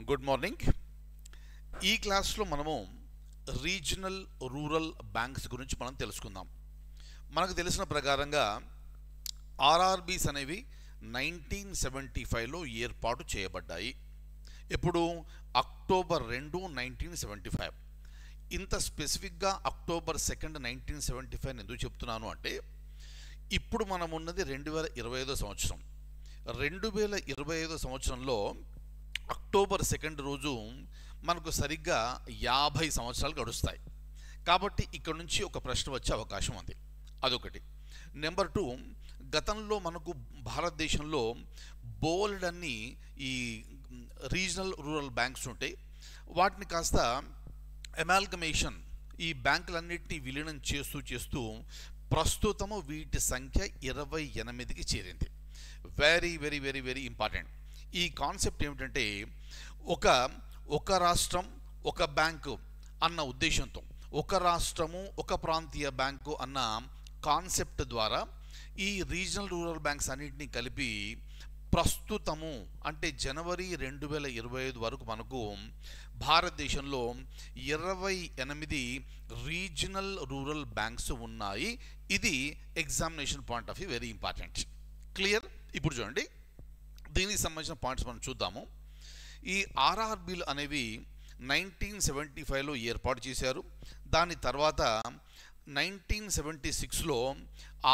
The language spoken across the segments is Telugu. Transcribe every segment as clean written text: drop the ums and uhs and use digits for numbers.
Good morning. ఈ క్లాస్లో మనము రీజనల్ రూరల్ బ్యాంక్స్ గురించి మనం తెలుసుకుందాం. మనకు తెలిసిన ప్రకారంగా ఆర్ఆర్బీస్ అనేవి 1975లో ఏర్పాటు చేయబడ్డాయి. ఎప్పుడు? అక్టోబర్ 2, 1975. ఇంత స్పెసిఫిక్గా అక్టోబర్ 2, 1975 ఎందుకు చెప్తున్నాను అంటే, ఇప్పుడు మనం ఉన్నది 2025 సంవత్సరం. 2025 సంవత్సరంలో అక్టోబర్ 2 రోజు మనకు సరిగ్గా 50 సంవత్సరాలు గడుస్తాయి. కాబట్టి ఇక్కడ నుంచి ఒక ప్రశ్న వచ్చే అవకాశం ఉంది. అదొకటి. నెంబర్ 2, గతంలో మనకు భారతదేశంలో బోల్డ్ అన్ని ఈ రీజనల్ రూరల్ బ్యాంక్స్ ఉంటాయి. వాటిని కాస్త అమాల్గమేషన్, ఈ బ్యాంకులన్నింటినీ విలీనం చేస్తూ ప్రస్తుతము వీటి సంఖ్య 28కి చేరింది. Very very very very important. ఈ కాన్సెప్ట్ ఏమిటంటే, ఒక రాష్ట్రం ఒక బ్యాంకు అన్న ఉద్దేశంతో, ఒక రాష్ట్రము ఒక ప్రాంతీయ బ్యాంకు అన్న కాన్సెప్ట్ ద్వారా ఈ రీజనల్ రూరల్ బ్యాంక్స్ అన్నింటినీ కలిపి ప్రస్తుతము అంటే జనవరి 2025 వరకు మనకు భారతదేశంలో 28 రీజనల్ రూరల్ బ్యాంక్స్ ఉన్నాయి. ఇది examination point of view very important. Clear? ఇప్పుడు చూడండి, దీనికి సంబంధించిన పాయింట్స్ మనం చూద్దాము. ఈ ఆర్ఆర్బీలు అనేవి 1975లో ఏర్పాటు చేశారు. దాని తర్వాత 1976లో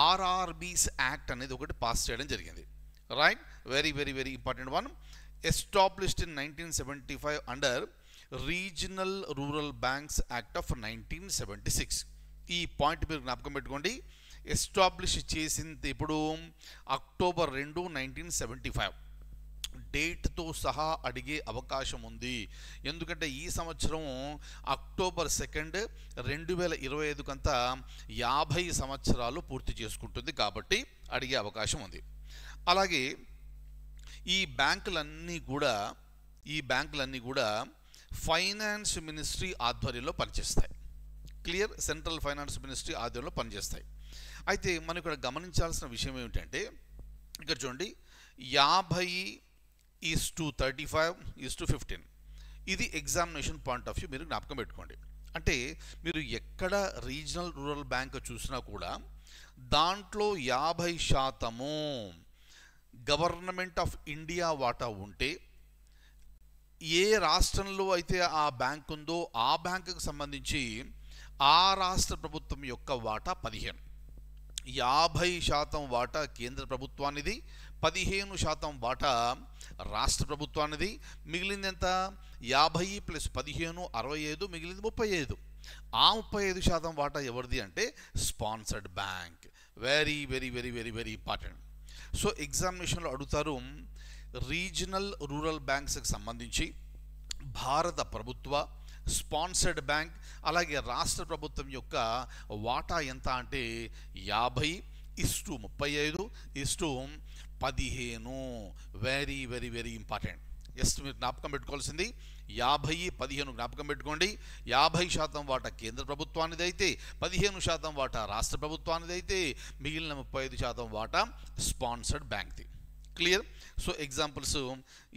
ఆర్ఆర్బీస్ యాక్ట్ అనేది ఒకటి పాస్ చేయడం జరిగింది. Right? Very very very important one. Established in 1975 under regional rural banks act of 1976. ఈ పాయింట్ మీరు జ్ఞాపకం పెట్టుకోండి. ఎస్టాబ్లిష్ చేసింది ఇప్పుడు అక్టోబర్ 2, 1975. డేట్తో సహా అడిగే అవకాశం ఉంది. ఎందుకంటే ఈ సంవత్సరం అక్టోబర్ 2, 2025 కంతా 50 సంవత్సరాలు పూర్తి చేసుకుంటుంది. కాబట్టి అడిగే అవకాశం ఉంది. అలాగే ఈ బ్యాంకులన్నీ కూడా ఫైనాన్స్ మినిస్ట్రీ ఆధ్వర్యంలో పనిచేస్తాయి. క్లియర్? సెంట్రల్ ఫైనాన్స్ మినిస్ట్రీ ఆధ్వర్యంలో పనిచేస్తాయి. అయితే మనం ఇక్కడ గమనించాల్సిన విషయం ఏమిటంటే, ఇక్కడ చూడండి, 50:35:15. ఇది ఎగ్జామినేషన్ పాయింట్ ఆఫ్ వ్యూ మీరు జ్ఞాపకం పెట్టుకోండి. అంటే మీరు ఎక్కడ రీజనల్ రూరల్ బ్యాంక్ చూసినా కూడా దాంట్లో 50% గవర్నమెంట్ ఆఫ్ ఇండియా వాటా ఉంటే, ఏ రాష్ట్రంలో అయితే ఆ బ్యాంక్ ఉందో ఆ బ్యాంకుకు సంబంధించి ఆ రాష్ట్ర ప్రభుత్వం యొక్క వాటా 15. 50% వాటా కేంద్ర ప్రభుత్వానిది, 15% వాటా రాష్ట్ర ప్రభుత్వానిది. మిగిలింది ఎంత? 50 + 15 65, మిగిలింది 35. ఆ 35% వాటా ఎవరిది అంటే sponsored bank. Very very very very very important. So ఎగ్జామినేషన్లో అడుగుతారు, రీజనల్ రూరల్ బ్యాంక్స్కి సంబంధించి భారత ప్రభుత్వ స్పాన్సర్డ్ బ్యాంక్ అలాగే రాష్ట్ర ప్రభుత్వం యొక్క వాటా ఎంత అంటే 50:35:15. Very very very important. Just మీరు జ్ఞాపకం పెట్టుకోవాల్సింది 50:15 జ్ఞాపకం పెట్టుకోండి. 50% వాటా కేంద్ర ప్రభుత్వానిది అయితే, 15% వాటా రాష్ట్ర ప్రభుత్వానిది అయితే, మిగిలిన 35% వాటా స్పాన్సర్డ్ బ్యాంక్ది. క్లియర్? సో ఎగ్జాంపుల్స్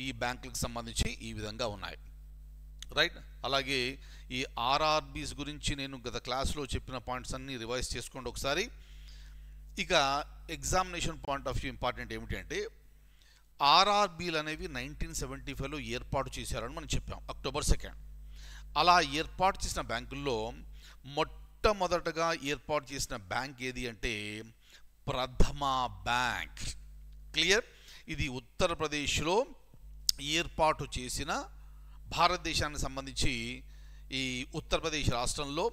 ఈ బ్యాంకులకు సంబంధించి ఈ విధంగా ఉన్నాయి. రైట్? అలాగే ఈ ఆర్ఆర్బీస్ గురించి నేను గత క్లాస్లో చెప్పిన పాయింట్స్ అన్నీ రివైజ్ చేసుకోండి ఒకసారి. ఇక examination point of view important ఏమిటంటే, ఆర్ఆర్బీలు అనేవి 1975లో ఏర్పాటు చేశారని మనం చెప్పాం, అక్టోబర్ 2. అలా ఏర్పాటు చేసిన బ్యాంకుల్లో మొట్టమొదటగా ఏర్పాటు చేసిన బ్యాంక్ ఏది అంటే ప్రథమ బ్యాంక్. క్లియర్? ఇది ఉత్తరప్రదేశ్లో ఏర్పాటు చేసిన, భారతదేశానికి సంబంధించి ఈ ఉత్తరప్రదేశ్ రాష్ట్రంలో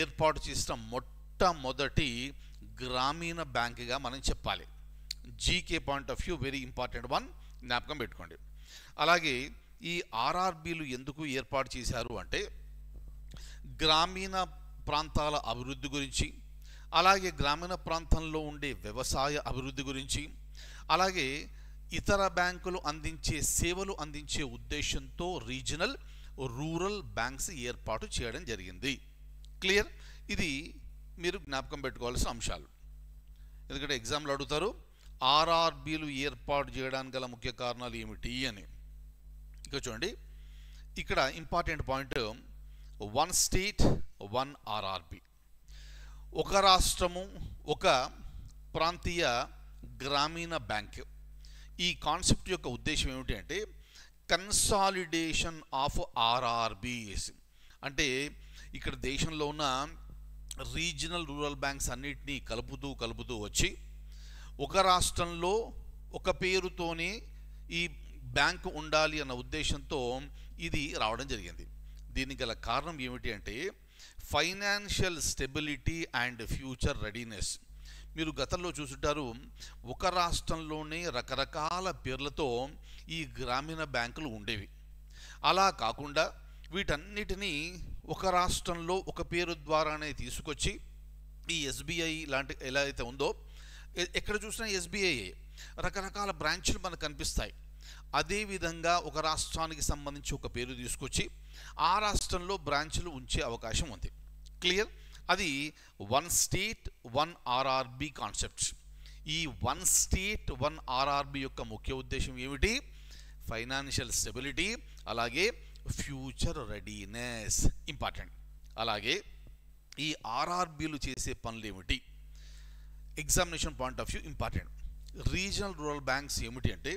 ఏర్పాటు చేసిన మొట్టమొదటి గ్రామీణ బ్యాంకుగా మనం చెప్పాలి. GK point of view very important one, జ్ఞాపకం పెట్టుకోండి. అలాగే ఈ ఆర్ఆర్బీలు ఎందుకు ఏర్పాటు చేశారు అంటే, గ్రామీణ ప్రాంతాల అభివృద్ధి గురించి, అలాగే గ్రామీణ ప్రాంతంలో ఉండే వ్యవసాయ అభివృద్ధి గురించి, అలాగే ఇతర బ్యాంకులు అందించే సేవలు అందించే ఉద్దేశంతో రీజనల్ రూరల్ బ్యాంక్స్ ఏర్పాటు చేయడం జరిగింది. క్లియర్? ఇది మీరు జ్ఞాపకం పెట్టుకోవాల్సిన అంశాలు. ఎందుకంటే ఎగ్జామ్లో అడుగుతారు, ఆర్ఆర్బీలు ఏర్పాటు చేయడానికి గల ముఖ్య కారణాలు ఏమిటి అని. ఇక చూడండి, ఇక్కడ important point, one state one RRB, ఒక రాష్ట్రము ఒక ప్రాంతీయ గ్రామీణ బ్యాంక్. ఈ కాన్సెప్ట్ యొక్క ఉద్దేశం ఏమిటి అంటే కన్సాలిడేషన్ ఆఫ్ ఆర్ఆర్బిస్. అంటే ఇక్కడ దేశంలో ఉన్న రీజనల్ రూరల్ బ్యాంక్స్ అన్నిటినీ కలుపుతూ వచ్చి ఒక రాష్ట్రంలో ఒక పేరుతోనే ఈ బ్యాంకు ఉండాలి అన్న ఉద్దేశంతో ఇది రావడం జరిగింది. దీనికి గల కారణం ఏమిటి అంటే financial stability and future readiness. మీరు గతంలో చూసుంటారు, ఒక రాష్ట్రంలోనే రకరకాల పేర్లతో ఈ గ్రామీణ బ్యాంకులు ఉండేవి. అలా కాకుండా వీటన్నిటినీ ఒక రాష్ట్రంలో ఒక పేరు ద్వారానే తీసుకొచ్చి ఈ ఎస్బీఐ లాంటి ఎలా అయితే ఉందో, ఎక్కడ చూసినా ఎస్బీఐ రకరకాల బ్రాంచ్లు మనకు కనిపిస్తాయి. అదేవిధంగా ఒక రాష్ట్రానికి సంబంధించి ఒక పేరు తీసుకొచ్చి ఆ రాష్ట్రంలో బ్రాంచ్లు ఉంచే అవకాశం ఉంది. క్లియర్? అది one state one RRB concept. ఈ వన్ స్టేట్ వన్ ఆర్ఆర్బి యొక్క ముఖ్య ఉద్దేశం ఏమిటి? ఫైనాన్షియల్ స్టెబిలిటీ, అలాగే ఫ్యూచర్ రెడీనెస్ ఇంపార్టెంట్. అలాగే ఈ ఆర్ఆర్బీలు చేసే పనులు ఏమిటి? Examination point of view important. Regional rural banks ఏమిటి అంటే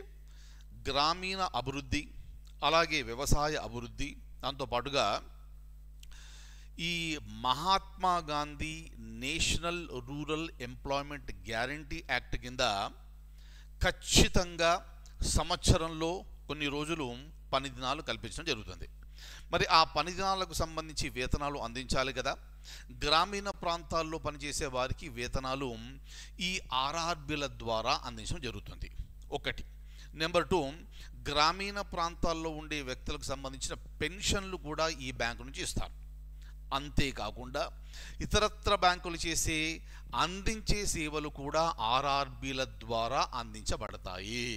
గ్రామీణ అభివృద్ధి, అలాగే వ్యవసాయ అభివృద్ధి, దాంతోపాటుగా ఈ Mahatma Gandhi national rural employment guarantee act కింద ఖచ్చితంగా సంవత్సరంలో కొన్ని రోజులు పని దినాలు కల్పించడం జరుగుతుంది. మరి ఆ పని దినాలకు సంబంధించి వేతనాలు అందించాలి కదా. గ్రామీణ ప్రాంతాల్లో పనిచేసే వారికి వేతనాలు ఈ ఆర్ఆర్బీల ద్వారా అందించడం జరుగుతుంది. ఒకటి. నెంబర్ 2, గ్రామీణ ప్రాంతాల్లో ఉండే వ్యక్తులకు సంబంధించిన పెన్షన్లు కూడా ఈ బ్యాంకు నుంచి ఇస్తారు. అంతేకాకుండా ఇతరత్ర బ్యాంకులు అందించే సేవలు కూడా ఆర్ఆర్బీల ద్వారా అందించబడతాయి.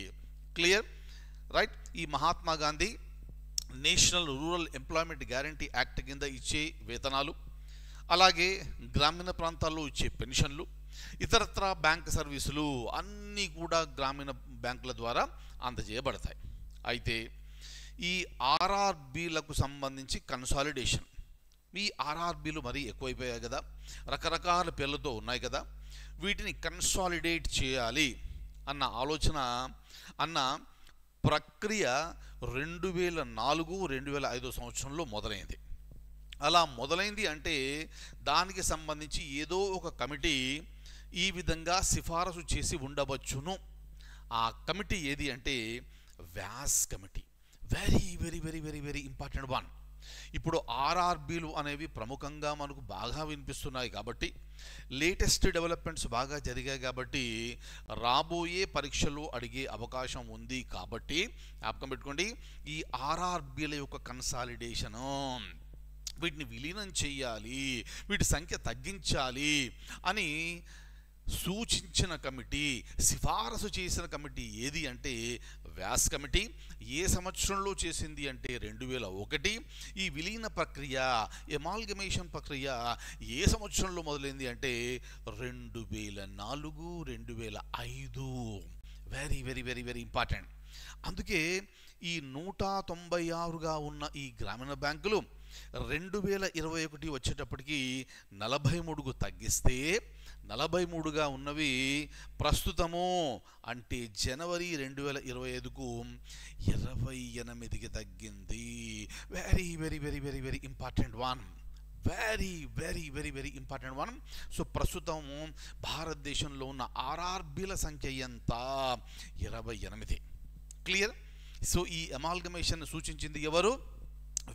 క్లియర్? రైట్? ఈ Mahatma Gandhi national rural employment guarantee act కింద ఇచ్చే వేతనాలు, అలాగే గ్రామీణ ప్రాంతాల్లో ఇచ్చే పెన్షన్లు, ఇతరత్ర బ్యాంక్ సర్వీసులు అన్నీ కూడా గ్రామీణ బ్యాంకుల ద్వారా అందజేయబడతాయి. అయితే ఈ ఆర్ఆర్బీలకు సంబంధించి కన్సాలిడేషన్, ఈ ఆర్ఆర్బీలు మరీ ఎక్కువైపోయాయి కదా, రకరకాల పేర్లతో ఉన్నాయి కదా, వీటిని కన్సాలిడేట్ చేయాలి అన్న ఆలోచన అన్న ప్రక్రియ 2004-2005 సంవత్సరంలో మొదలైంది. అలా మొదలైంది అంటే దానికి సంబంధించి ఏదో ఒక కమిటీ ఈ విధంగా సిఫారసు చేసి ఉండవచ్చును. ఆ కమిటీ ఏది అంటే Vyas committee. Very very very very very important one. ఇప్పుడు ఆర్ఆర్బీలు అనేవి ప్రముఖంగా మనకు బాగా వినిపిస్తున్నాయి కాబట్టి, లేటెస్ట్ డెవలప్మెంట్స్ బాగా జరిగాయి కాబట్టి రాబోయే పరీక్షలు అడిగే అవకాశం ఉంది. కాబట్టి జ్ఞాపకం పెట్టుకోండి, ఈ ఆర్ఆర్బీల యొక్క కన్సాలిడేషను, వీటిని విలీనం చేయాలి, వీటి సంఖ్య తగ్గించాలి అని సూచించిన కమిటీ, సిఫారసు చేసిన కమిటీ ఏది అంటే వ్యాస్ కమిటీ. ఏ సంవత్సరంలో చేసింది అంటే 2001. ఈ విలీన ప్రక్రియ, ఎమాల్గమేషన్ ప్రక్రియ ఏ సంవత్సరంలో మొదలైంది అంటే 2004-2005. Very very very very important. అందుకే ఈ 196గా ఉన్న ఈ గ్రామీణ బ్యాంకులు 2021 వచ్చేటప్పటికి 43కు తగ్గిస్తే 43గా ఉన్నవి ప్రస్తుతము అంటే జనవరి 2025కు 28కి తగ్గింది. Very very very very very important one. Very very very very important one. So ప్రస్తుతం భారతదేశంలో ఉన్న ఆర్ఆర్బీల సంఖ్య ఎంత? 28. క్లియర్? సో ఈ అమాల్గమేషన్ సూచించింది ఎవరు?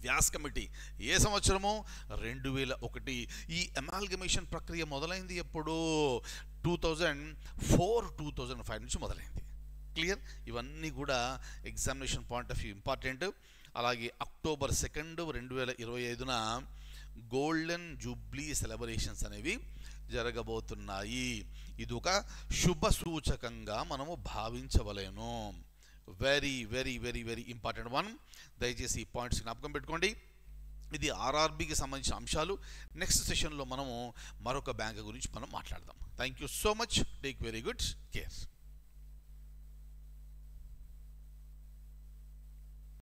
వ్యాస్ కమిటీ. ఏ సంవత్సరము? 2001. ఈ అమాల్గమేషన్ ప్రక్రియ మొదలైంది ఎప్పుడు? 2004-2005 నుంచి మొదలైంది. క్లియర్? ఇవన్నీ కూడా examination point of view important. అలాగే అక్టోబర్ 2, 2025న గోల్డెన్ జూబ్లీ సెలబ్రేషన్స్ అనేవి జరగబోతున్నాయి. ఇది ఒక శుభ సూచకంగా మనము భావించవలేను. Very very very very important one. దయచేసి ఈ పాయింట్స్ జ్ఞాపకం పెట్టుకోండి. ఇది ఆర్ఆర్బీకి సంబంధించిన అంశాలు. నెక్స్ట్ సెషన్లో మనము మరొక బ్యాంక్ గురించి మనం మాట్లాడదాం. Thank you so much. Take very good care.